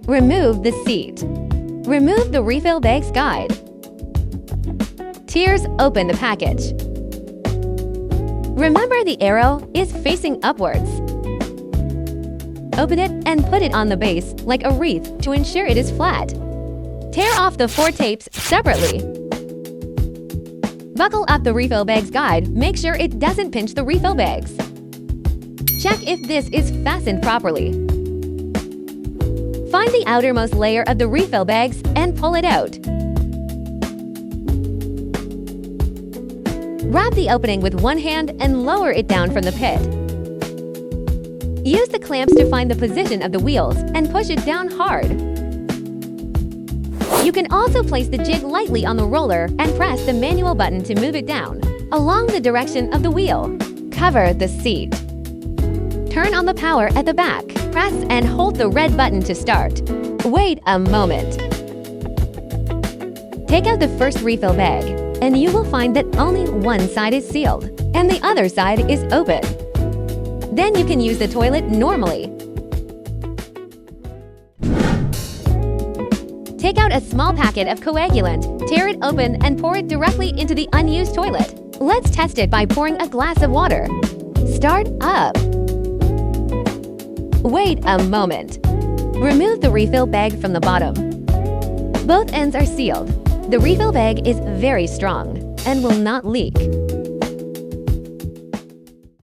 Remove the seat. Remove the refill bag's guide. Tears open the package. Remember, the arrow is facing upwards. Open it and put it on the base like a wreath to ensure it is flat. Tear off the 4 tapes separately. Buckle up the refill bag's guide. Make sure it doesn't pinch the refill bags. Check if this is fastened properly. Find the outermost layer of the refill bags and pull it out. Grab the opening with one hand and lower it down from the pit. Use the clamps to find the position of the wheels and push it down hard. You can also place the jig lightly on the roller and press the manual button to move it down, along the direction of the wheel. Cover the seat. Turn on the power at the back. Press and hold the red button to start. Wait a moment. Take out the first refill bag, and you will find that only one side is sealed, and the other side is open. Then you can use the toilet normally. Take out a small packet of coagulant, tear it open, and pour it directly into the unused toilet. Let's test it by pouring a glass of water. Start up. Wait a moment. Remove the refill bag from the bottom. Both ends are sealed. The refill bag is very strong and will not leak.